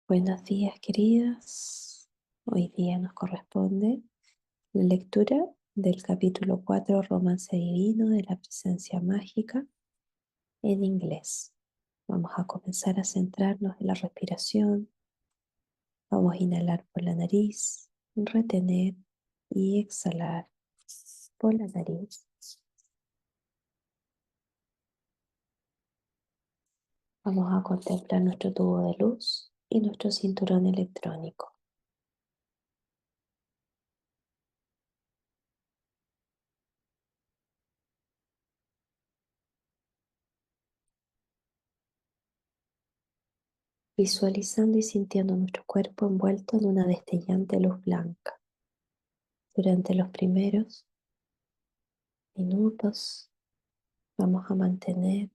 Buenos días, queridas. Hoy día nos corresponde la lectura del capítulo 4, Romance Divino de la Presencia Mágica en inglés. Vamos a comenzar a centrarnos en la respiración. Vamos a inhalar por la nariz, retener y exhalar por la nariz. Vamos a contemplar nuestro tubo de luz y nuestro cinturón electrónico. Visualizando y sintiendo nuestro cuerpo envuelto en una destellante luz blanca. Durante los primeros minutos vamos a mantener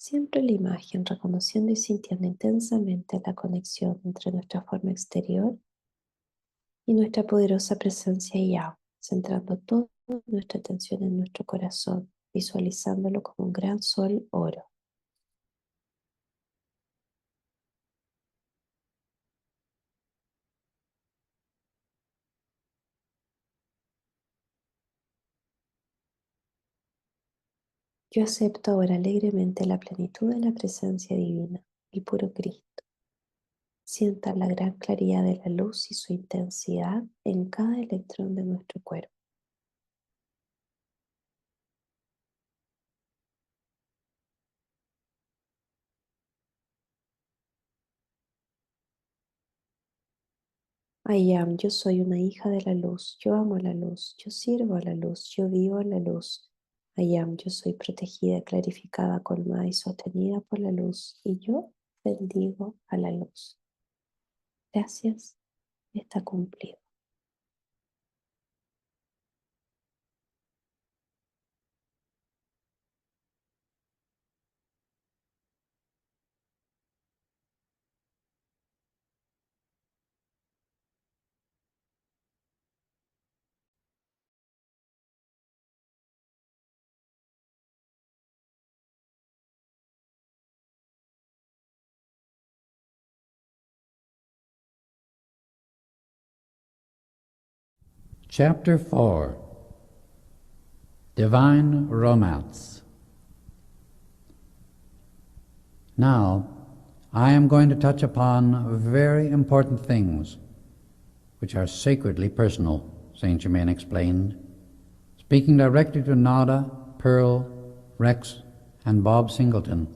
siempre la imagen, reconociendo y sintiendo intensamente la conexión entre nuestra forma exterior y nuestra poderosa presencia y llama, centrando toda nuestra atención en nuestro corazón, visualizándolo como un gran sol oro. Yo acepto ahora alegremente la plenitud de la presencia divina, el puro Cristo. Sienta la gran claridad de la luz y su intensidad en cada electrón de nuestro cuerpo. I am, yo soy una hija de la luz, yo amo la luz, yo sirvo a la luz, yo vivo a la luz. I am, yo soy protegida, clarificada, colmada y sostenida por la luz, y yo bendigo a la luz. Gracias, está cumplido. Chapter 4 Divine Romance. Now, I am going to touch upon very important things which are sacredly personal, Saint Germain explained, speaking directly to Nada, Pearl, Rex, and Bob Singleton.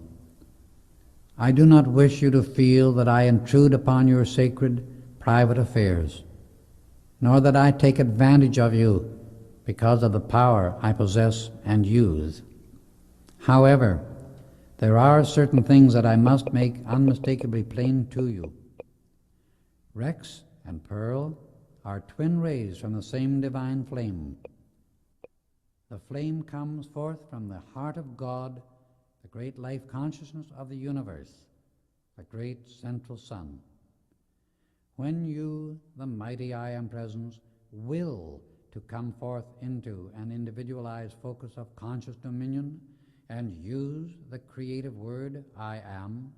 I do not wish you to feel that I intrude upon your sacred, private affairs, nor that I take advantage of you because of the power I possess and use. However, there are certain things that I must make unmistakably plain to you. Rex and Pearl are twin rays from the same divine flame. The flame comes forth from the heart of God, the great life consciousness of the universe, the great central sun. When you, the mighty I Am Presence, will to come forth into an individualized focus of conscious dominion and use the creative word I am,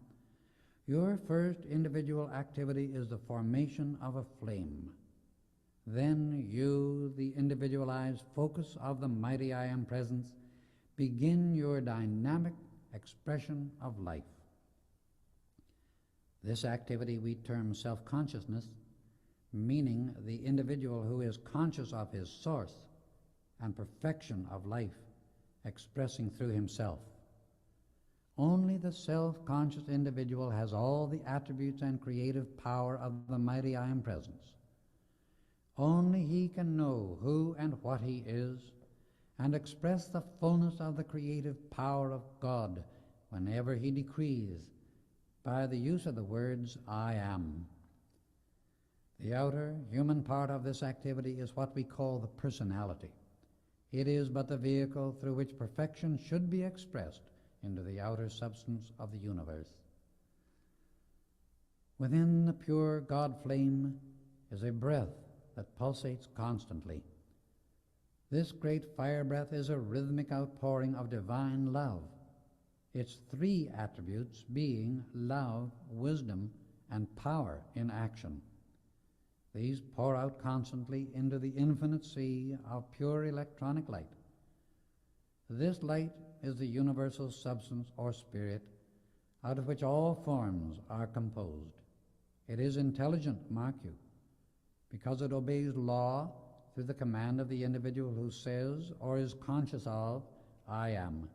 your first individual activity is the formation of a flame. Then you, the individualized focus of the mighty I Am Presence, begin your dynamic expression of life. This activity we term self-consciousness, meaning the individual who is conscious of his source and perfection of life expressing through himself. Only the self-conscious individual has all the attributes and creative power of the mighty I Am Presence. Only he can know who and what he is and express the fullness of the creative power of God whenever he decrees by the use of the words I am. The outer human part of this activity is what we call the personality. It is but the vehicle through which perfection should be expressed into the outer substance of the universe. Within the pure God flame is a breath that pulsates constantly. This great fire breath is a rhythmic outpouring of divine love, its three attributes being love, wisdom, and power in action. These pour out constantly into the infinite sea of pure electronic light. This light is the universal substance or spirit out of which all forms are composed. It is intelligent, mark you, because it obeys law through the command of the individual who says or is conscious of, I am.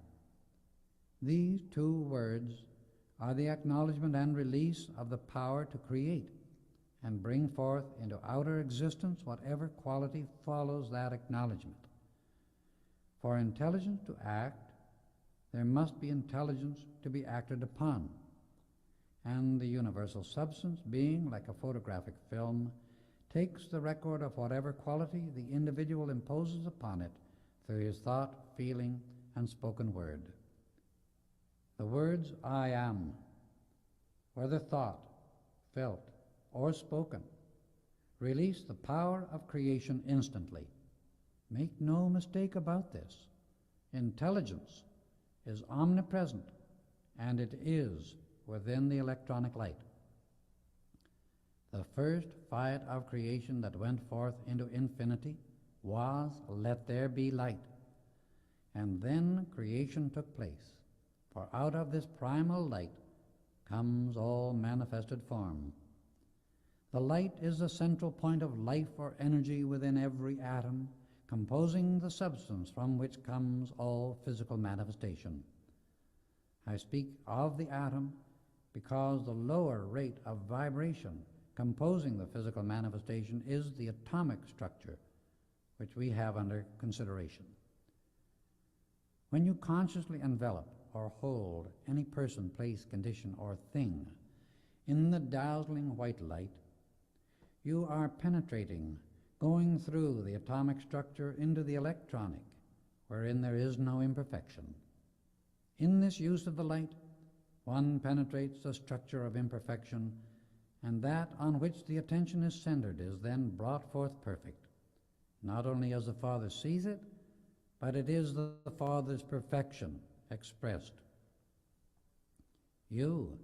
These two words are the acknowledgement and release of the power to create and bring forth into outer existence whatever quality follows that acknowledgement. For intelligence to act, there must be intelligence to be acted upon, and the universal substance, being like a photographic film, takes the record of whatever quality the individual imposes upon it through his thought, feeling, and spoken word. The words I am, whether thought, felt, or spoken, release the power of creation instantly. Make no mistake about this. Intelligence is omnipresent, and it is within the electronic light. The first fiat of creation that went forth into infinity was, let there be light. And then creation took place, for out of this primal light comes all manifested form. The light is the central point of life or energy within every atom, composing the substance from which comes all physical manifestation. I speak of the atom because the lower rate of vibration composing the physical manifestation is the atomic structure, which we have under consideration. When you consciously envelop or hold any person, place, condition, or thing in the dazzling white light, you are penetrating, going through the atomic structure into the electronic, wherein there is no imperfection. In this use of the light, one penetrates the structure of imperfection, and that on which the attention is centered is then brought forth perfect, not only as the Father sees it, but it is the Father's perfection expressed. You,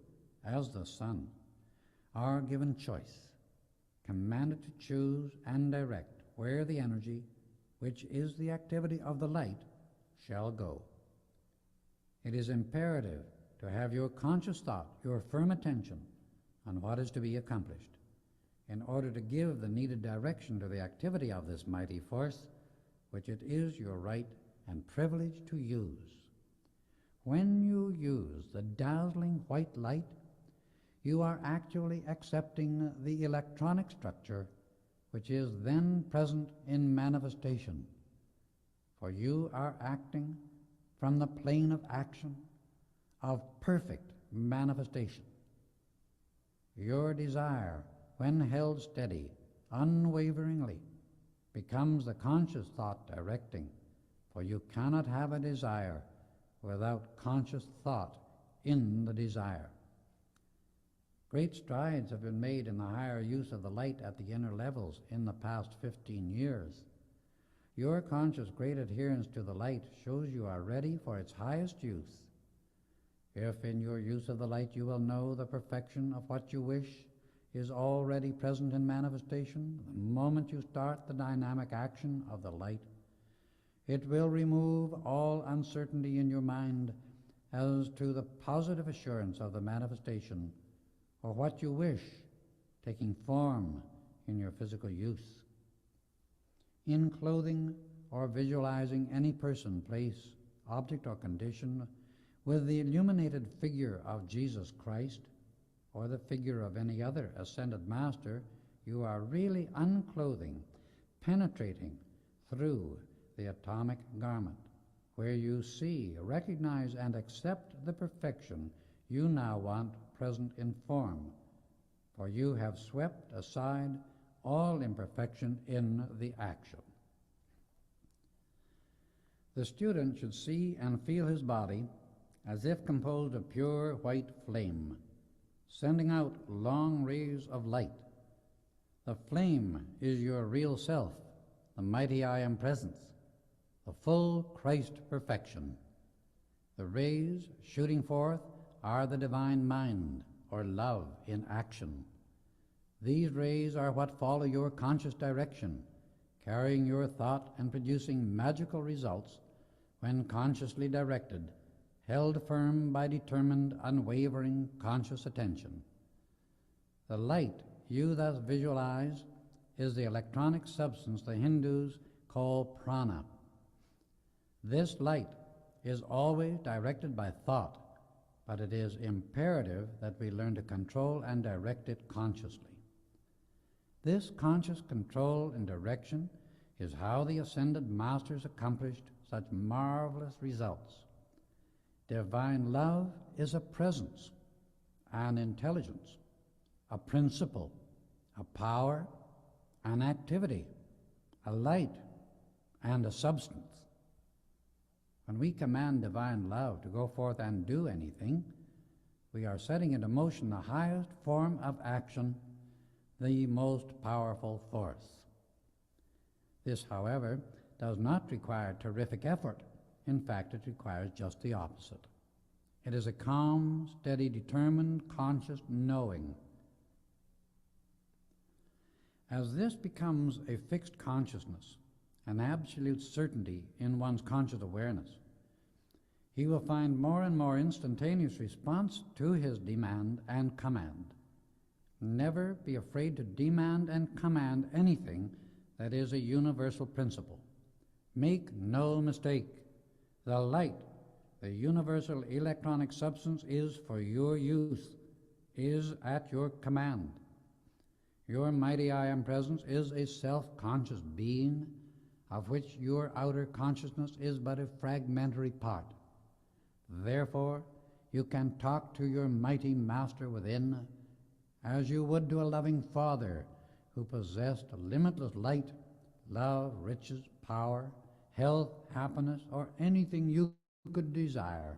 as the Son, are given choice, commanded to choose and direct where the energy, which is the activity of the light, shall go. It is imperative to have your conscious thought, your firm attention on what is to be accomplished, in order to give the needed direction to the activity of this mighty force, which it is your right and privilege to use. When you use the dazzling white light, you are actually accepting the electronic structure which is then present in manifestation, for you are acting from the plane of action of perfect manifestation. Your desire, when held steady, unwaveringly, becomes the conscious thought directing, for you cannot have a desire without conscious thought in the desire. Great strides have been made in the higher use of the light at the inner levels in the past 15 years. Your conscious great adherence to the light shows you are ready for its highest use. If in your use of the light you will know the perfection of what you wish is already present in manifestation, the moment you start the dynamic action of the light, it will remove all uncertainty in your mind as to the positive assurance of the manifestation or what you wish taking form in your physical use. In clothing or visualizing any person, place, object, or condition with the illuminated figure of Jesus Christ or the figure of any other ascended master, you are really unclothing, penetrating through the atomic garment, where you see, recognize, and accept the perfection you now want present in form, for you have swept aside all imperfection in the action. The student should see and feel his body as if composed of pure white flame, sending out long rays of light. The flame is your real self, the mighty I Am presence, the full Christ perfection. The rays shooting forth are the divine mind, or love in action. These rays are what follow your conscious direction, carrying your thought and producing magical results when consciously directed, held firm by determined, unwavering conscious attention. The light you thus visualize is the electronic substance the Hindus call prana. This light is always directed by thought, but it is imperative that we learn to control and direct it consciously. This conscious control and direction is how the ascended masters accomplished such marvelous results. Divine love is a presence, an intelligence, a principle, a power, an activity, a light, and a substance. When we command divine love to go forth and do anything, we are setting into motion the highest form of action, the most powerful force. This, however, does not require terrific effort. In fact, it requires just the opposite. It is a calm, steady, determined, conscious knowing. As this becomes a fixed consciousness, an absolute certainty in one's conscious awareness, he will find more and more instantaneous response to his demand and command. Never be afraid to demand and command anything that is a universal principle. Make no mistake, the light, the universal electronic substance, is for your use, is at your command. Your mighty I Am presence is a self-conscious being, of which your outer consciousness is but a fragmentary part. Therefore, you can talk to your mighty master within as you would to a loving father who possessed limitless light, love, riches, power, health, happiness, or anything you could desire.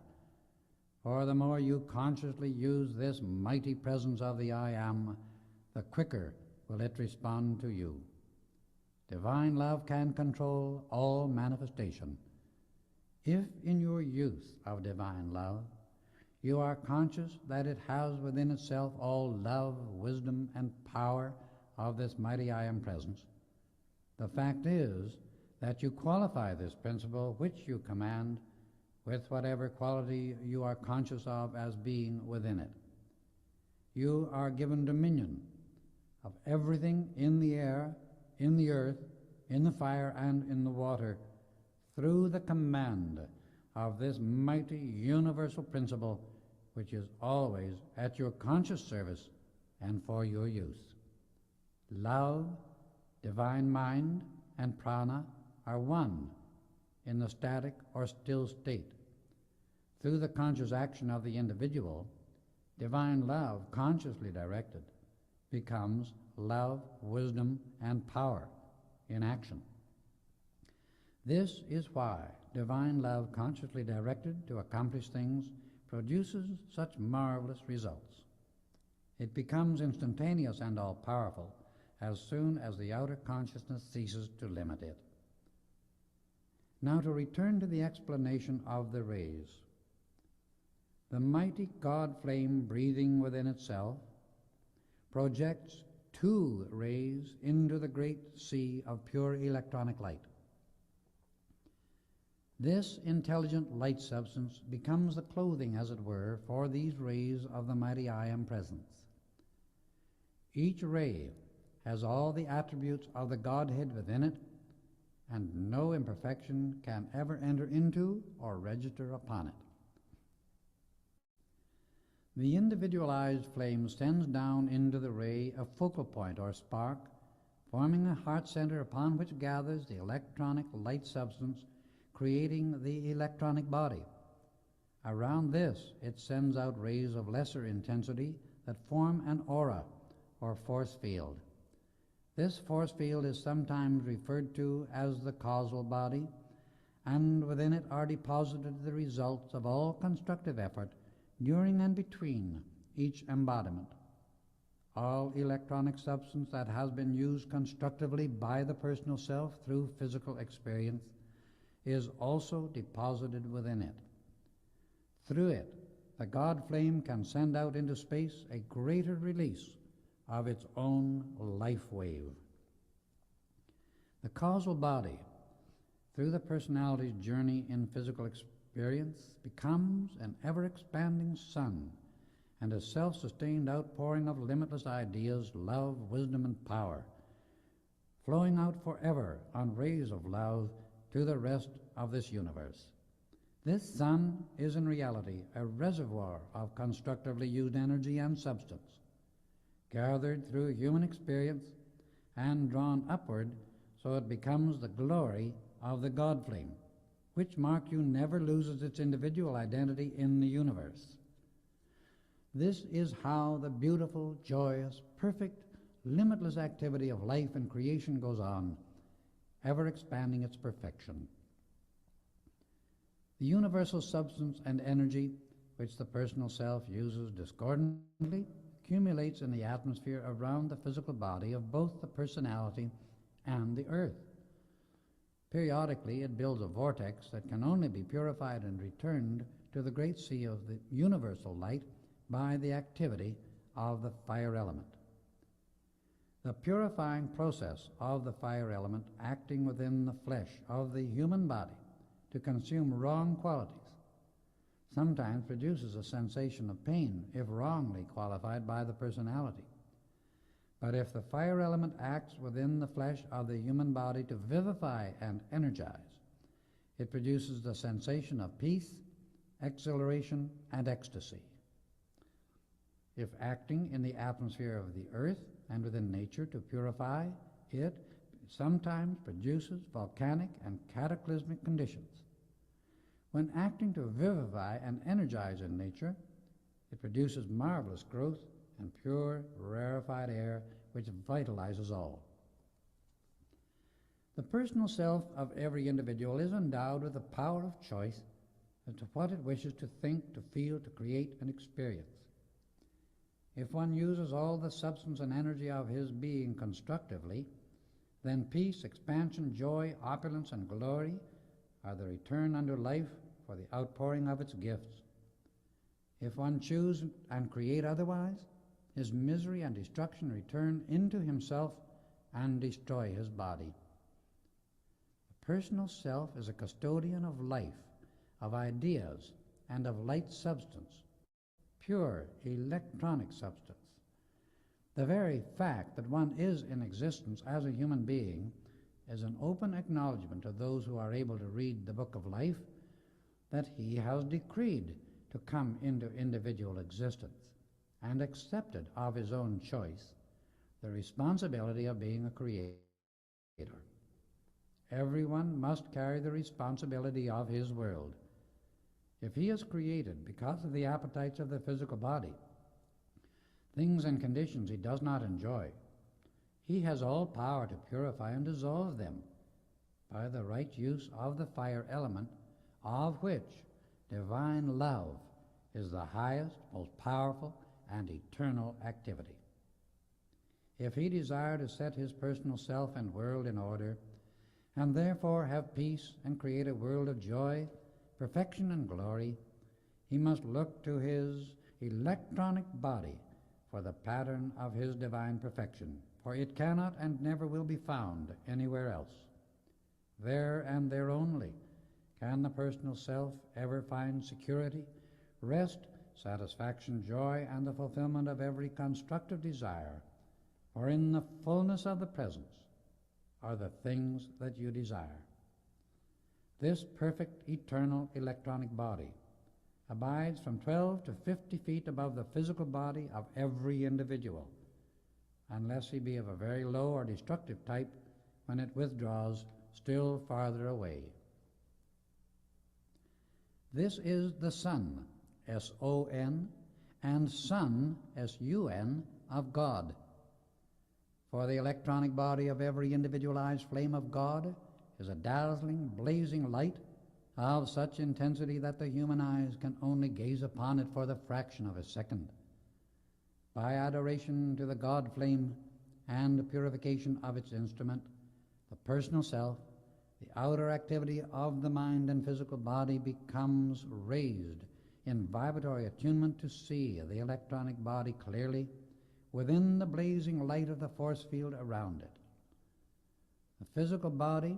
For the more you consciously use this mighty presence of the I Am, the quicker will it respond to you. Divine love can control all manifestation. If in your use of divine love, you are conscious that it has within itself all love, wisdom, and power of this mighty I Am presence, the fact is that you qualify this principle which you command with whatever quality you are conscious of as being within it. You are given dominion of everything in the air, in the earth, in the fire, and in the water through the command of this mighty universal principle which is always at your conscious service and for your use. Love, divine mind, and prana are one in the static or still state. Through the conscious action of the individual, divine love, consciously directed, becomes love, wisdom, and power in action. This is why divine love, consciously directed to accomplish things, produces such marvelous results. It becomes instantaneous and all-powerful as soon as the outer consciousness ceases to limit it. Now to return to the explanation of the rays. The mighty God flame breathing within itself projects two rays into the great sea of pure electronic light. This intelligent light substance becomes the clothing, as it were, for these rays of the mighty I Am presence. Each ray has all the attributes of the Godhead within it, and no imperfection can ever enter into or register upon it. The individualized flame sends down into the ray a focal point or spark, forming a heart center upon which gathers the electronic light substance, creating the electronic body. Around this, it sends out rays of lesser intensity that form an aura or force field. This force field is sometimes referred to as the causal body, and within it are deposited the results of all constructive effort during and between each embodiment. All electronic substance that has been used constructively by the personal self through physical experience is also deposited within it. Through it, the God flame can send out into space a greater release of its own life wave. The causal body, through the personality's journey in physical experience, becomes an ever-expanding sun and a self-sustained outpouring of limitless ideas, love, wisdom, and power, flowing out forever on rays of love to the rest of this universe. This sun is in reality a reservoir of constructively used energy and substance, gathered through human experience and drawn upward so it becomes the glory of the God flame, which, mark you, never loses its individual identity in the universe. This is how the beautiful, joyous, perfect, limitless activity of life and creation goes on, ever expanding its perfection. The universal substance and energy which the personal self uses discordantly accumulates in the atmosphere around the physical body of both the personality and the earth. Periodically it builds a vortex that can only be purified and returned to the great sea of the universal light by the activity of the fire element. The purifying process of the fire element acting within the flesh of the human body to consume wrong qualities sometimes produces a sensation of pain if wrongly qualified by the personality. But if the fire element acts within the flesh of the human body to vivify and energize, it produces the sensation of peace, exhilaration, and ecstasy. If acting in the atmosphere of the earth and within nature to purify, it sometimes produces volcanic and cataclysmic conditions. When acting to vivify and energize in nature, it produces marvelous growth and pure, rarefied air which vitalizes all. The personal self of every individual is endowed with the power of choice as to what it wishes to think, to feel, to create, and experience. If one uses all the substance and energy of his being constructively, then peace, expansion, joy, opulence, and glory are the return unto life for the outpouring of its gifts. If one choose and create otherwise, his misery and destruction return into himself and destroy his body. The personal self is a custodian of life, of ideas, and of light substance, pure electronic substance. The very fact that one is in existence as a human being is an open acknowledgement to those who are able to read the book of life that he has decreed to come into individual existence and accepted of his own choice the responsibility of being a creator. Everyone must carry the responsibility of his world. If he is created because of the appetites of the physical body, things and conditions he does not enjoy, he has all power to purify and dissolve them by the right use of the fire element, of which divine love is the highest, most powerful, and eternal activity. If he desire to set his personal self and world in order, and therefore have peace and create a world of joy, perfection, and glory, he must look to his electronic body for the pattern of his divine perfection, for it cannot and never will be found anywhere else. There and there only can the personal self ever find security, rest, satisfaction, joy, and the fulfillment of every constructive desire, for in the fullness of the presence are the things that you desire. This perfect, eternal electronic body abides from 12 to 50 feet above the physical body of every individual, unless he be of a very low or destructive type, when it withdraws still farther away. This is the Son, S-O-N, and Son, S-U-N, of God. For the electronic body of every individualized flame of God is a dazzling, blazing light of such intensity that the human eyes can only gaze upon it for the fraction of a second. By adoration to the God flame and purification of its instrument, the personal self, the outer activity of the mind and physical body becomes raised in vibratory attunement to see the electronic body clearly within the blazing light of the force field around it. The physical body,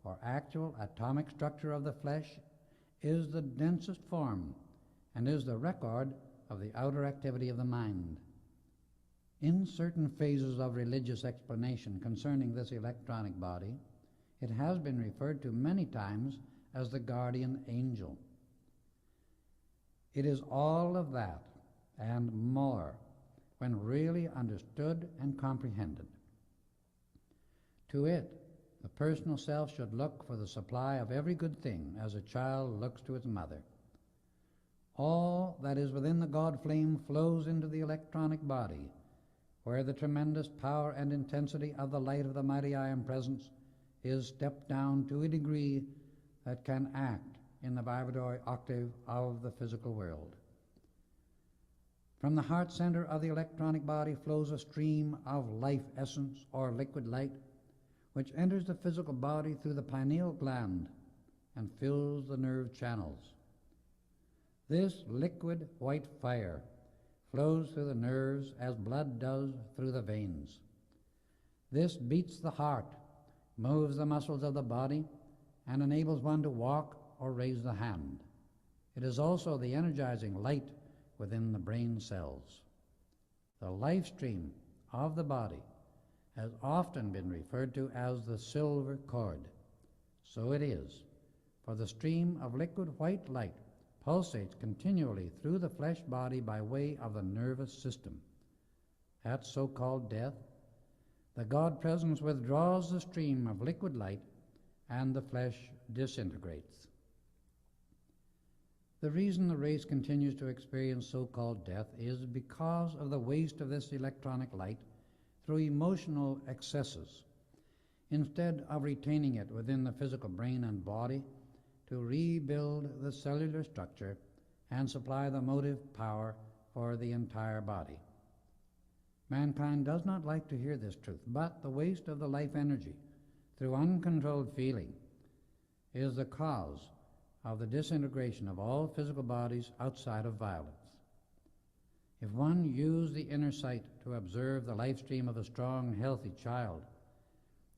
or actual atomic structure of the flesh, is the densest form and is the record of the outer activity of the mind. In certain phases of religious explanation concerning this electronic body, it has been referred to many times as the guardian angel. It is all of that and more when really understood and comprehended. To it, the personal self should look for the supply of every good thing as a child looks to its mother. All that is within the God flame flows into the electronic body, where the tremendous power and intensity of the light of the mighty I Am Presence is stepped down to a degree that can act in the vibratory octave of the physical world. From the heart center of the electronic body flows a stream of life essence or liquid light, which enters the physical body through the pineal gland and fills the nerve channels. This liquid white fire flows through the nerves as blood does through the veins. This beats the heart, moves the muscles of the body, and enables one to walk or raise the hand. It is also the energizing light within the brain cells. The life stream of the body has often been referred to as the silver cord. So it is, for the stream of liquid white light pulsates continually through the flesh body by way of the nervous system. At so-called death, the God Presence withdraws the stream of liquid light and the flesh disintegrates. The reason the race continues to experience so-called death is because of the waste of this electronic light through emotional excesses, instead of retaining it within the physical brain and body to rebuild the cellular structure and supply the motive power for the entire body. Mankind does not like to hear this truth, but the waste of the life energy through uncontrolled feeling is the cause of the disintegration of all physical bodies outside of violence. If one used the inner sight to observe the life stream of a strong, healthy child,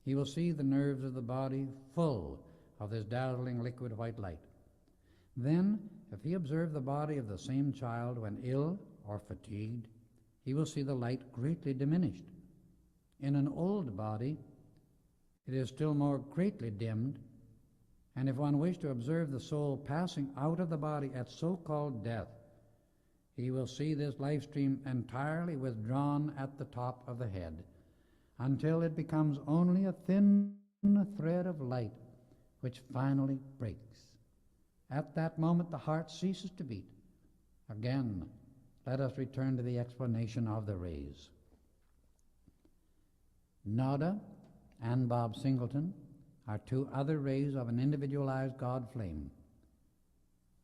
he will see the nerves of the body full of this dazzling liquid white light. Then, if he observe the body of the same child when ill or fatigued, he will see the light greatly diminished. In an old body, it is still more greatly dimmed, and if one wished to observe the soul passing out of the body at so-called death, he will see this life stream entirely withdrawn at the top of the head, until it becomes only a thin thread of light which finally breaks. At that moment the heart ceases to beat. Again, let us return to the explanation of the rays. Nada and Bob Singleton are two other rays of an individualized God flame.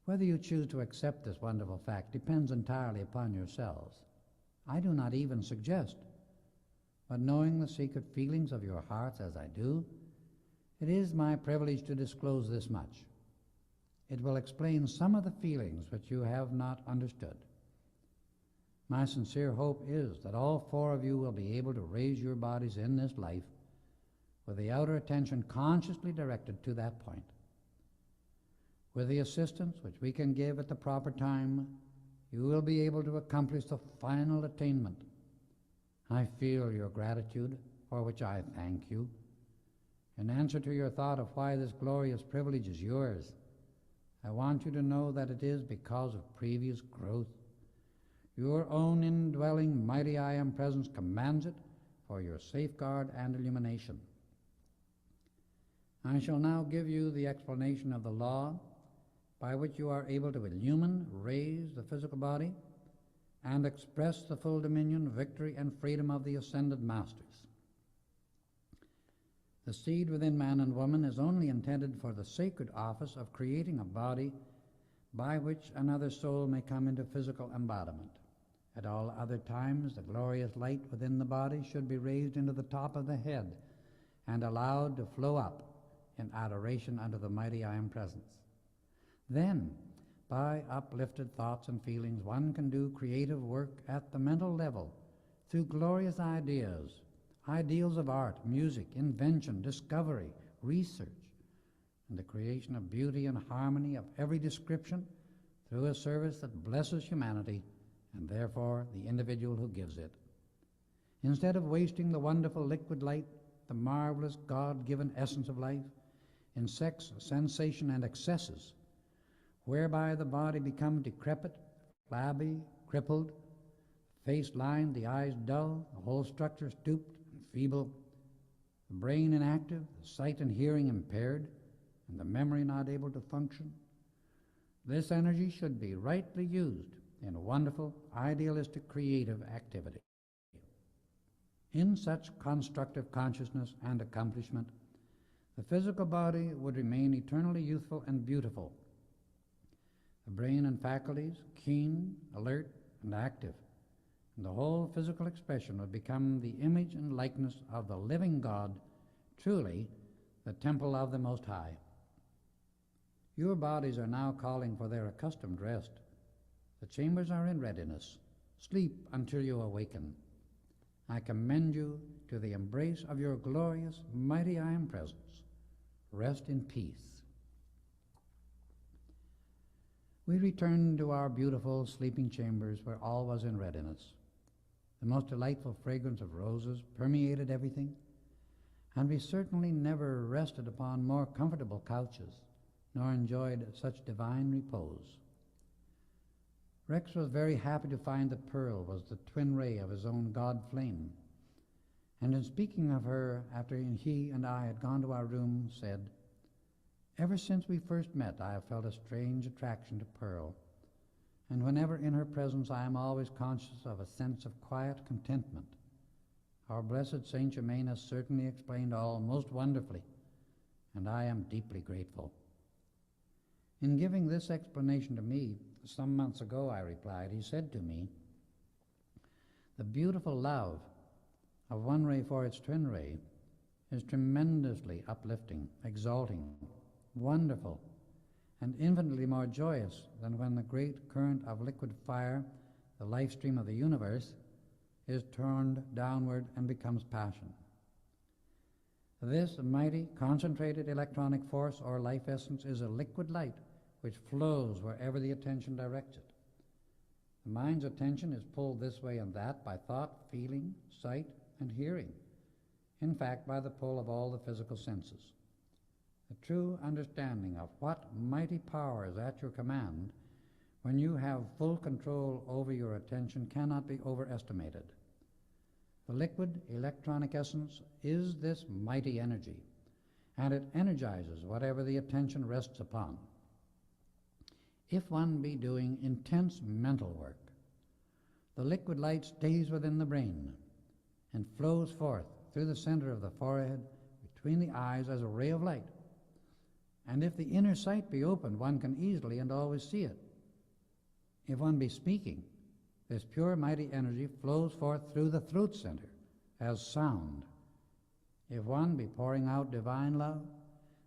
Whether you choose to accept this wonderful fact depends entirely upon yourselves. I do not even suggest, but knowing the secret feelings of your hearts as I do, it is my privilege to disclose this much. It will explain some of the feelings which you have not understood. My sincere hope is that all four of you will be able to raise your bodies in this life with the outer attention consciously directed to that point. With the assistance which we can give at the proper time, you will be able to accomplish the final attainment. I feel your gratitude, for which I thank you. In answer to your thought of why this glorious privilege is yours, I want you to know that it is because of previous growth. Your own indwelling mighty I Am Presence commands it for your safeguard and illumination. I shall now give you the explanation of the law by which you are able to illumine, raise the physical body, and express the full dominion, victory, and freedom of the ascended masters. The seed within man and woman is only intended for the sacred office of creating a body by which another soul may come into physical embodiment. At all other times, the glorious light within the body should be raised into the top of the head and allowed to flow up in adoration unto the mighty I Am Presence. Then, by uplifted thoughts and feelings, one can do creative work at the mental level through glorious ideas, ideals of art, music, invention, discovery, research, and the creation of beauty and harmony of every description through a service that blesses humanity and therefore the individual who gives it. Instead of wasting the wonderful liquid light, the marvelous God-given essence of life, in sex, sensation, and excesses, whereby the body becomes decrepit, flabby, crippled, the face lined, the eyes dull, the whole structure stooped and feeble, the brain inactive, the sight and hearing impaired, and the memory not able to function. This energy should be rightly used in wonderful, idealistic, creative activity. In such constructive consciousness and accomplishment, the physical body would remain eternally youthful and beautiful. The brain and faculties keen, alert, and active, and the whole physical expression would become the image and likeness of the living God, truly the temple of the Most High. Your bodies are now calling for their accustomed rest. The chambers are in readiness. Sleep until you awaken. I commend you to the embrace of your glorious, mighty I Am presence. Rest in peace. We returned to our beautiful sleeping chambers where all was in readiness. The most delightful fragrance of roses permeated everything, and we certainly never rested upon more comfortable couches, nor enjoyed such divine repose. Rex was very happy to find that Pearl was the twin ray of his own God flame, and in speaking of her after he and I had gone to our room, said, "Ever since we first met, I have felt a strange attraction to Pearl, and whenever in her presence I am always conscious of a sense of quiet contentment. Our blessed Saint Germain has certainly explained all most wonderfully, and I am deeply grateful." In giving this explanation to me some months ago, I replied, he said to me, "The beautiful love of one ray for its twin ray is tremendously uplifting, exalting, wonderful, and infinitely more joyous than when the great current of liquid fire, the life stream of the universe, is turned downward and becomes passion. This mighty concentrated electronic force or life essence is a liquid light which flows wherever the attention directs it. The mind's attention is pulled this way and that by thought, feeling, sight, and hearing, in fact by the pull of all the physical senses. The true understanding of what mighty power is at your command when you have full control over your attention cannot be overestimated. The liquid electronic essence is this mighty energy, and it energizes whatever the attention rests upon. If one be doing intense mental work, the liquid light stays within the brain and flows forth through the center of the forehead between the eyes as a ray of light. And if the inner sight be opened, one can easily and always see it. If one be speaking, this pure mighty energy flows forth through the throat center as sound. If one be pouring out divine love,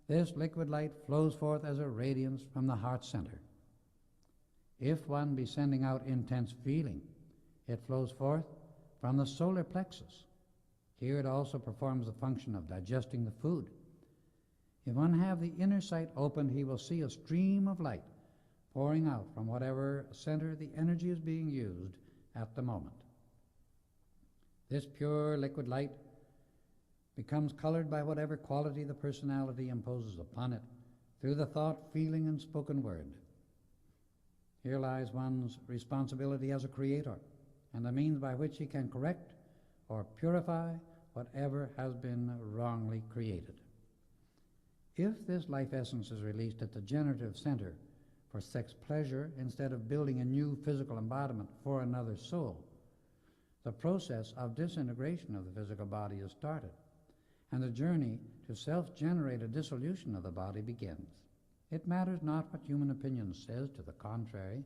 this liquid light flows forth as a radiance from the heart center. If one be sending out intense feeling, it flows forth from the solar plexus. Here it also performs the function of digesting the food. If one have the inner sight opened, he will see a stream of light pouring out from whatever center the energy is being used at the moment. This pure liquid light becomes colored by whatever quality the personality imposes upon it through the thought, feeling, and spoken word. Here lies one's responsibility as a creator, and the means by which he can correct or purify whatever has been wrongly created. If this life essence is released at the generative center for sex pleasure instead of building a new physical embodiment for another soul, the process of disintegration of the physical body is started, and the journey to self-generated dissolution of the body begins. It matters not what human opinion says to the contrary.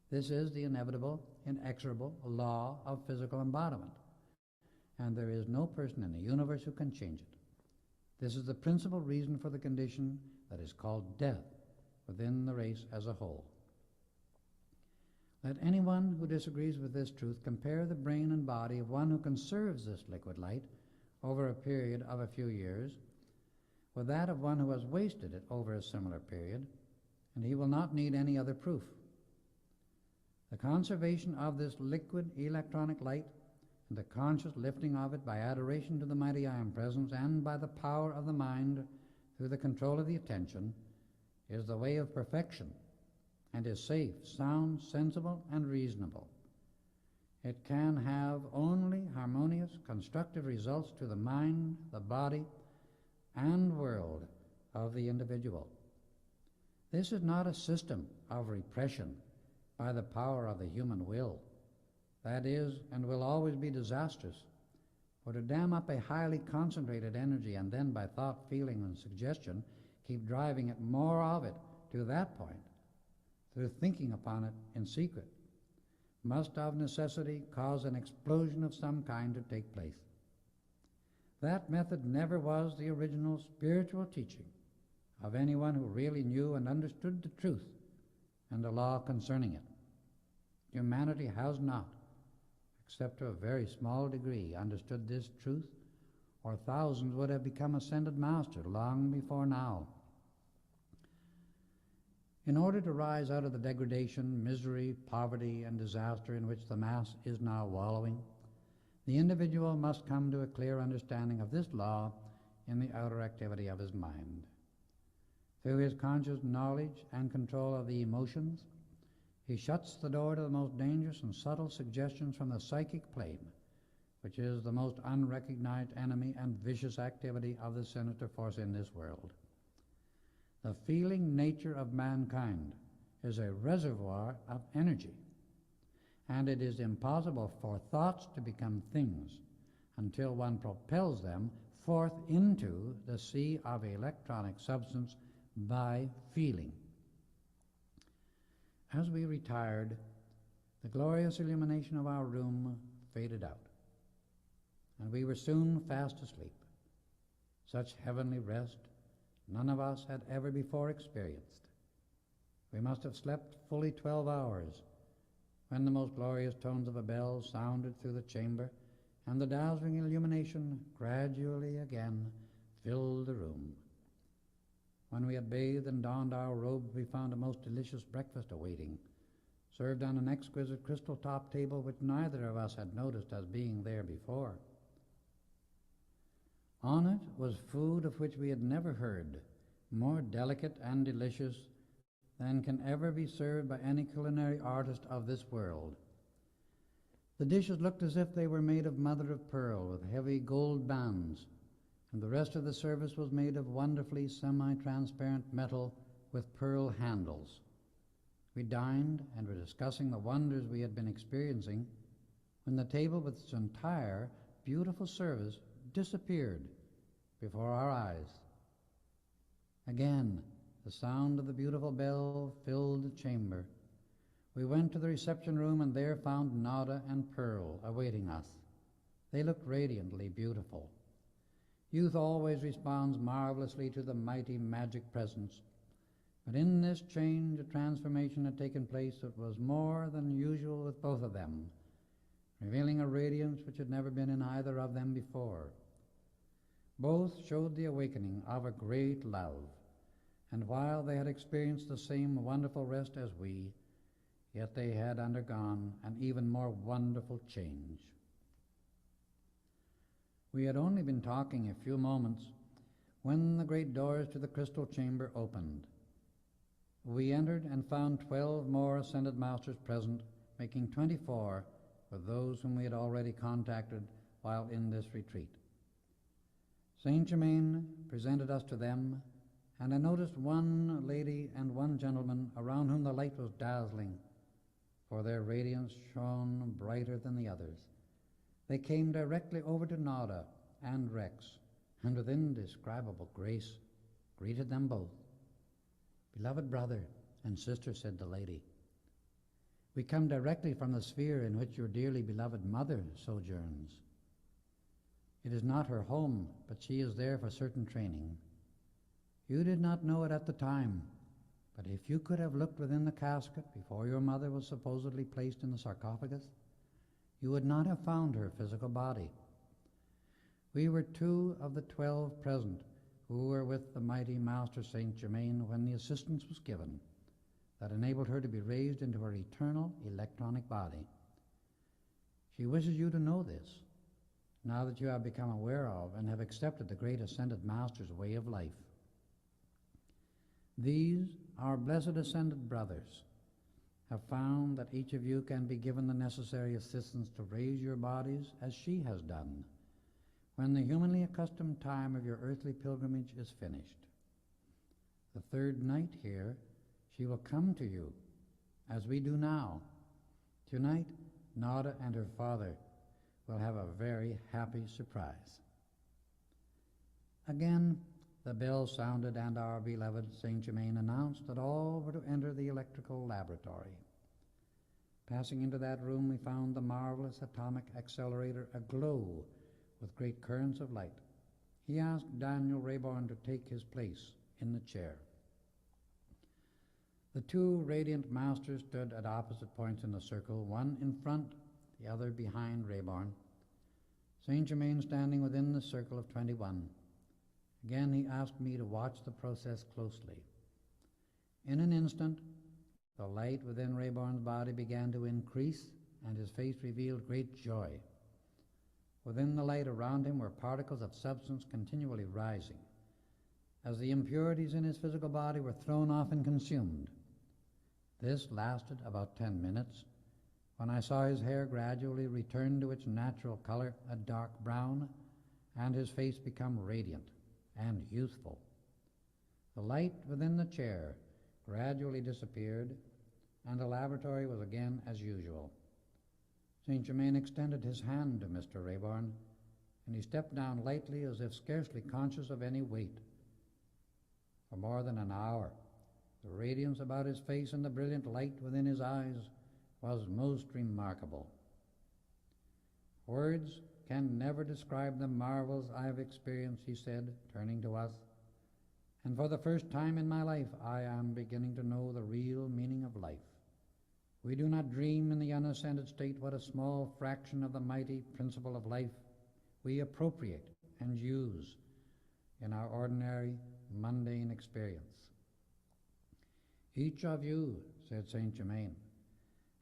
This is the inevitable, inexorable law of physical embodiment, and there is no person in the universe who can change it. This is the principal reason for the condition that is called death within the race as a whole. Let anyone who disagrees with this truth compare the brain and body of one who conserves this liquid light over a period of a few years with that of one who has wasted it over a similar period, and he will not need any other proof. The conservation of this liquid electronic light and the conscious lifting of it by adoration to the mighty I Am Presence and by the power of the mind through the control of the attention is the way of perfection and is safe, sound, sensible, and reasonable. It can have only harmonious, constructive results to the mind, the body, and world of the individual. This is not a system of repression by the power of the human will. That is and will always be disastrous. For to dam up a highly concentrated energy and then by thought, feeling, and suggestion keep driving it more of it to that point, through thinking upon it in secret, must of necessity cause an explosion of some kind to take place. That method never was the original spiritual teaching of anyone who really knew and understood the truth and the law concerning it. Humanity has not, except to a very small degree, understood this truth, or thousands would have become ascended masters long before now. In order to rise out of the degradation, misery, poverty, and disaster in which the mass is now wallowing, the individual must come to a clear understanding of this law in the outer activity of his mind. Through his conscious knowledge and control of the emotions, he shuts the door to the most dangerous and subtle suggestions from the psychic plane, which is the most unrecognized enemy and vicious activity of the sinister force in this world. The feeling nature of mankind is a reservoir of energy, and it is impossible for thoughts to become things until one propels them forth into the sea of electronic substance by feeling. As we retired, the glorious illumination of our room faded out, and we were soon fast asleep. Such heavenly rest none of us had ever before experienced. We must have slept fully 12 hours when the most glorious tones of a bell sounded through the chamber, and the dazzling illumination gradually again filled the room. When we had bathed and donned our robes, we found a most delicious breakfast awaiting, served on an exquisite crystal-top table which neither of us had noticed as being there before. On it was food of which we had never heard, more delicate and delicious than can ever be served by any culinary artist of this world. The dishes looked as if they were made of mother of pearl with heavy gold bands, and the rest of the service was made of wonderfully semi-transparent metal with pearl handles. We dined and were discussing the wonders we had been experiencing when the table with its entire beautiful service disappeared before our eyes. Again, the sound of the beautiful bell filled the chamber. We went to the reception room and there found Nada and Pearl awaiting us. They looked radiantly beautiful. Youth always responds marvelously to the mighty magic presence, but in this change a transformation had taken place that was more than usual with both of them, revealing a radiance which had never been in either of them before. Both showed the awakening of a great love, and while they had experienced the same wonderful rest as we, yet they had undergone an even more wonderful change. We had only been talking a few moments when the great doors to the crystal chamber opened. We entered and found 12 more ascended masters present, making 24 with those whom we had already contacted while in this retreat. Saint Germain presented us to them, and I noticed one lady and one gentleman around whom the light was dazzling, for their radiance shone brighter than the others. They came directly over to Nada and Rex, and with indescribable grace greeted them both. "Beloved brother and sister," said the lady, "we come directly from the sphere in which your dearly beloved mother sojourns. It is not her home, but she is there for certain training. You did not know it at the time, but if you could have looked within the casket before your mother was supposedly placed in the sarcophagus, you would not have found her physical body. We were 2 of the 12 present who were with the mighty Master Saint Germain when the assistance was given that enabled her to be raised into her eternal electronic body. She wishes you to know this, now that you have become aware of and have accepted the great Ascended Master's way of life. These, our blessed Ascended Brothers, have found that each of you can be given the necessary assistance to raise your bodies as she has done, when the humanly accustomed time of your earthly pilgrimage is finished. The third night here, she will come to you, as we do now. Tonight, Nada and her father will have a very happy surprise. Again, the bell sounded, and our beloved Saint Germain announced that all were to enter the electrical laboratory. Passing into that room, we found the marvelous atomic accelerator aglow with great currents of light. He asked Daniel Rayborn to take his place in the chair. The 2 radiant masters stood at opposite points in the circle, one in front, the other behind Rayborn, Saint Germain standing within the circle of 21. Again he asked me to watch the process closely. In an instant, the light within Rayborn's body began to increase, and his face revealed great joy. Within the light around him were particles of substance continually rising, as the impurities in his physical body were thrown off and consumed. This lasted about 10 minutes, when I saw his hair gradually return to its natural color, a dark brown, and his face become radiant and youthful. The light within the chair gradually disappeared, and the laboratory was again as usual. Saint Germain extended his hand to Mr. Rayborn, and he stepped down lightly as if scarcely conscious of any weight. For more than an hour, the radiance about his face and the brilliant light within his eyes was most remarkable. Words can never describe the marvels I have experienced, he said, turning to us. And for the first time in my life, I am beginning to know the real meaning of life. We do not dream in the unascended state what a small fraction of the mighty principle of life we appropriate and use in our ordinary, mundane experience. Each of you, said Saint Germain,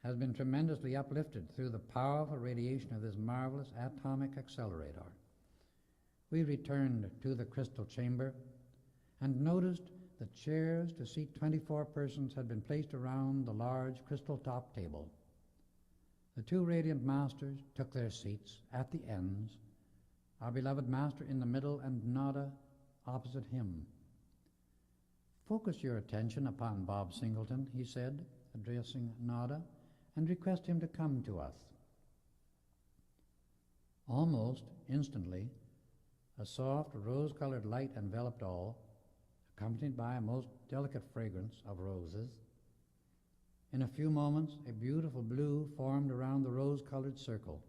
has been tremendously uplifted through the powerful radiation of this marvelous atomic accelerator. We returned to the crystal chamber and noticed that chairs to seat 24 persons had been placed around the large crystal top table. The 2 radiant masters took their seats at the ends, our beloved master in the middle and Nada opposite him. Focus your attention upon Bob Singleton, he said, addressing Nada, and request him to come to us. Almost instantly, a soft rose-colored light enveloped all, accompanied by a most delicate fragrance of roses. In a few moments, a beautiful blue formed around the rose-colored circle.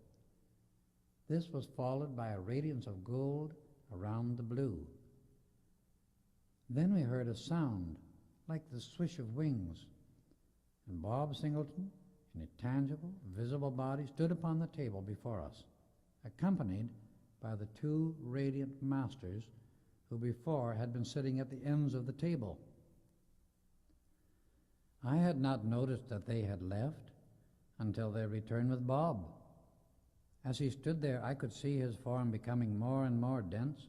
This was followed by a radiance of gold around the blue. Then we heard a sound like the swish of wings, and Bob Singleton, in a tangible, visible body, stood upon the table before us, accompanied by the 2 radiant masters who before had been sitting at the ends of the table. I had not noticed that they had left until their return with Bob. As he stood there, I could see his form becoming more and more dense,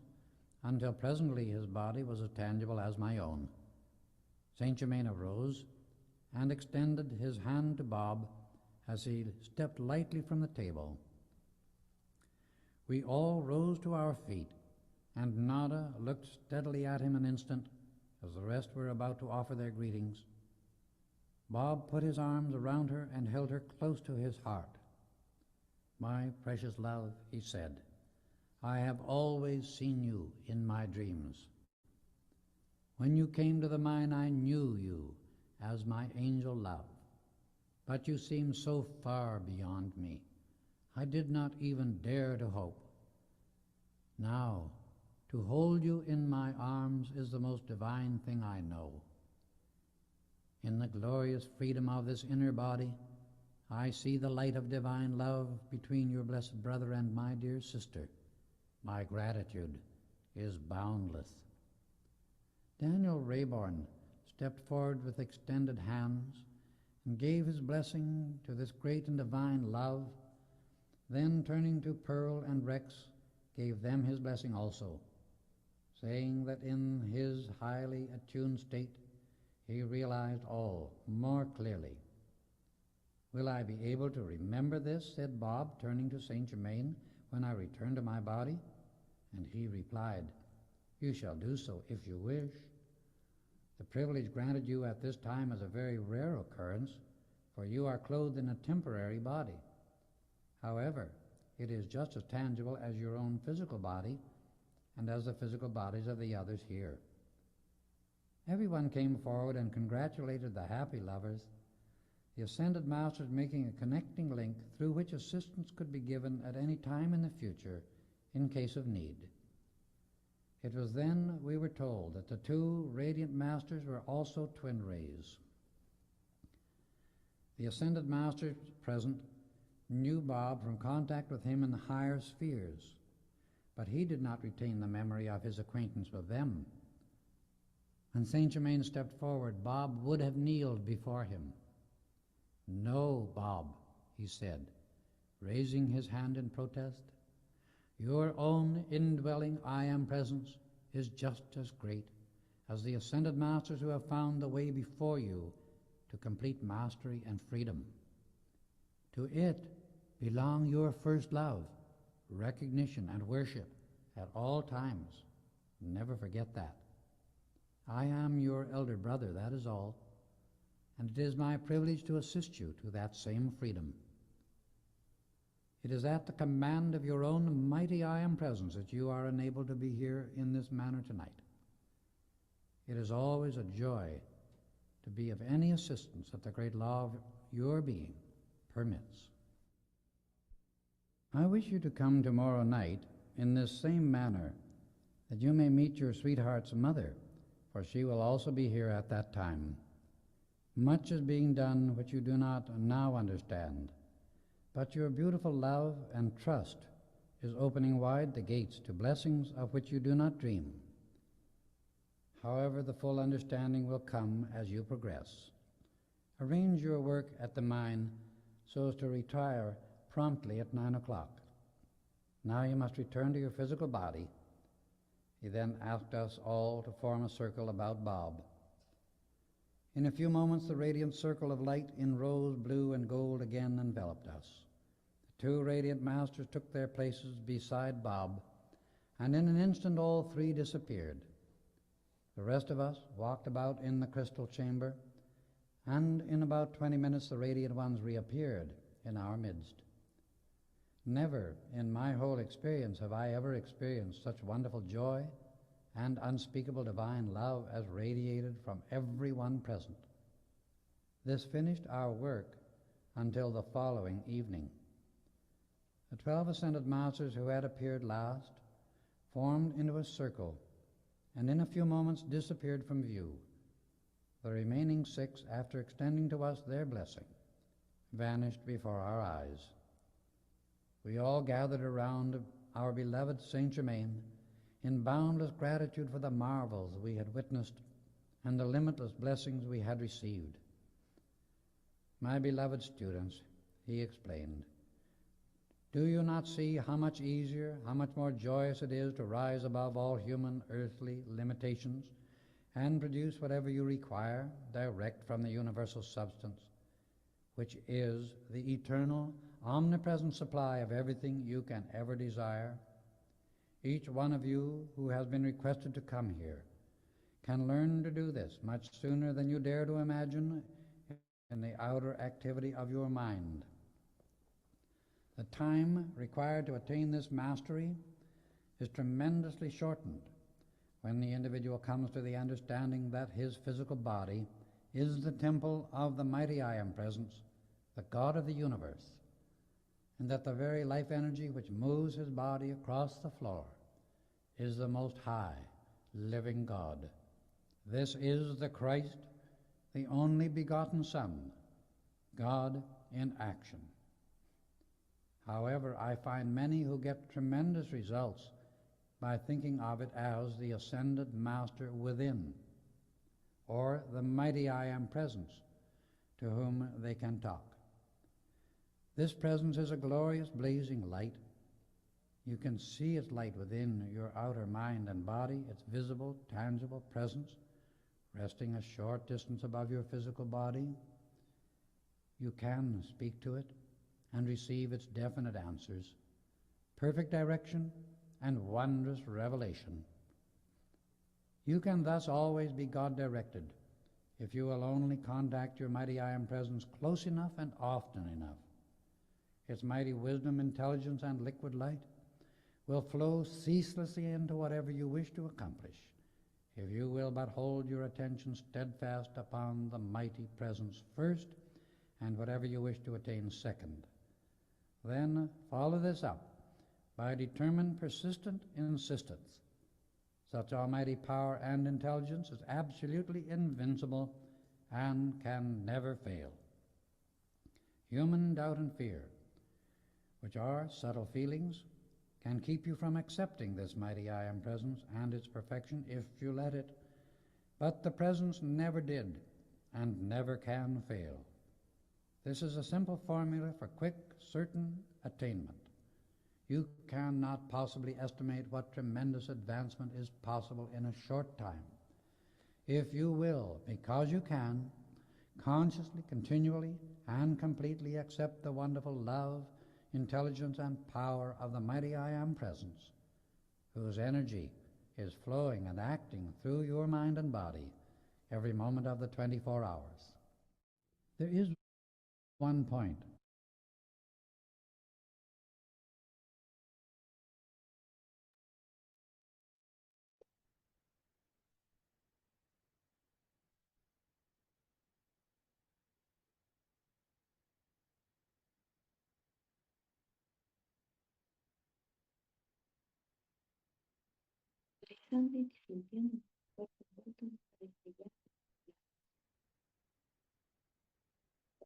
until presently his body was as tangible as my own. Saint Germain arose and extended his hand to Bob as he stepped lightly from the table. We all rose to our feet, and Nada looked steadily at him an instant as the rest were about to offer their greetings. Bob put his arms around her and held her close to his heart. "My precious love," he said, "I have always seen you in my dreams. When you came to the mine, I knew you as my angel love, but you seemed so far beyond me, I did not even dare to hope. Now, to hold you in my arms is the most divine thing I know. In the glorious freedom of this inner body, I see the light of divine love between your blessed brother and my dear sister. My gratitude is boundless." Daniel Rayborn stepped forward with extended hands and gave his blessing to this great and divine love. Then, turning to Pearl and Rex, gave them his blessing also, saying that in his highly attuned state he realized all more clearly. "Will I be able to remember this," said Bob, turning to Saint Germain, "when I return to my body?" And he replied, "You shall do so if you wish. The privilege granted you at this time is a very rare occurrence, for you are clothed in a temporary body. However, it is just as tangible as your own physical body and as the physical bodies of the others here." Everyone came forward and congratulated the happy lovers, the Ascended Masters making a connecting link through which assistance could be given at any time in the future in case of need. It was then we were told that the two Radiant Masters were also twin rays. The Ascended Masters present knew Bob from contact with him in the higher spheres, but he did not retain the memory of his acquaintance with them. When Saint Germain stepped forward, Bob would have kneeled before him. "No, Bob," he said, raising his hand in protest. "Your own indwelling I Am presence is just as great as the Ascended Masters who have found the way before you to complete mastery and freedom. To it belong your first love, recognition, and worship at all times. Never forget that. I am your elder brother, that is all, and it is my privilege to assist you to that same freedom. It is at the command of your own mighty I Am presence that you are enabled to be here in this manner tonight. It is always a joy to be of any assistance that the great law of your being permits. I wish you to come tomorrow night in this same manner, that you may meet your sweetheart's mother, for she will also be here at that time. Much is being done which you do not now understand, but your beautiful love and trust is opening wide the gates to blessings of which you do not dream. However, the full understanding will come as you progress. Arrange your work at the mine so as to retire promptly at 9 o'clock. Now you must return to your physical body. He then asked us all to form a circle about Bob. In a few moments, the radiant circle of light in rose, blue, and gold again enveloped us. The two Radiant Masters took their places beside Bob, and in an instant all three disappeared. The rest of us walked about in the crystal chamber, and in about 20 minutes the Radiant Ones reappeared in our midst. Never in my whole experience have I ever experienced such wonderful joy and unspeakable divine love as radiated from every one present. This finished our work until the following evening. The 12 Ascended Masters who had appeared last formed into a circle and in a few moments disappeared from view. The remaining 6, after extending to us their blessing, vanished before our eyes. We all gathered around our beloved Saint Germain in boundless gratitude for the marvels we had witnessed and the limitless blessings we had received. "My beloved students," he explained, "do you not see how much easier, how much more joyous it is to rise above all human earthly limitations and produce whatever you require direct from the universal substance, which is the eternal, omnipresent supply of everything you can ever desire? Each one of you who has been requested to come here can learn to do this much sooner than you dare to imagine in the outer activity of your mind. The time required to attain this mastery is tremendously shortened when the individual comes to the understanding that his physical body is the temple of the mighty I Am presence, the God of the universe, and that the very life energy which moves his body across the floor is the Most High, living God. This is the Christ the only begotten Son, God in action. However, I find many who get tremendous results by thinking of it as the ascended Master within, or the mighty I Am Presence to whom they can talk. This presence is a glorious blazing light. You can see its light within your outer mind and body, its visible, tangible presence, resting a short distance above your physical body. You can speak to it and receive its definite answers, perfect direction, and wondrous revelation. You can thus always be God-directed if you will only contact your mighty I Am Presence close enough and often enough. Its mighty wisdom, intelligence, and liquid light will flow ceaselessly into whatever you wish to accomplish, if you will but hold your attention steadfast upon the mighty presence first, and whatever you wish to attain second. Then follow this up by determined, persistent insistence. Such almighty power and intelligence is absolutely invincible and can never fail. Human doubt and fear, which are subtle feelings, can keep you from accepting this mighty I Am Presence and its perfection if you let it. But the Presence never did and never can fail. This is a simple formula for quick, certain attainment. You cannot possibly estimate what tremendous advancement is possible in a short time. If you will, because you can, consciously, continually, and completely accept the wonderful love, intelligence, and power of the mighty I Am Presence, whose energy is flowing and acting through your mind and body every moment of the 24 hours. There is one point. Realizando y sintiendo tu cuerpo envuelto en esta brillante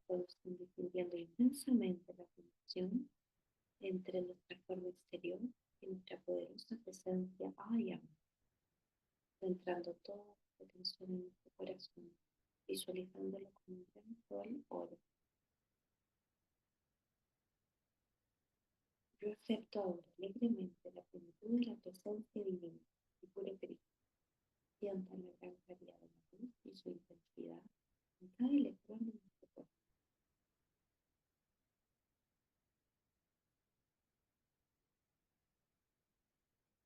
todos están distinguiendo intensamente la conexión entre nuestra forma exterior y nuestra poderosa presencia I Am, centrando toda la atención en nuestro corazón, visualizándolo como un gran sol oro. Yo acepto ahora alegremente la plenitud de la presencia divina y pura Cristo. Sientan la gran claridad de la luz y su intensidad en cada electrón de nuestro cuerpo.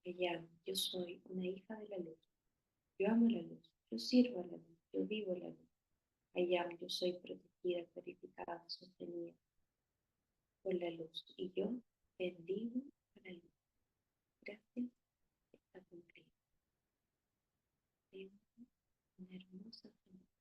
Ella, yo soy una hija de la luz. Yo amo la luz. Yo sirvo a la luz. Yo vivo la luz. I Am, yo soy protegida, purificada, sostenida por la luz. Y yo bendigo a la luz. Gracias, está cumplido. Tengo una hermosa semana.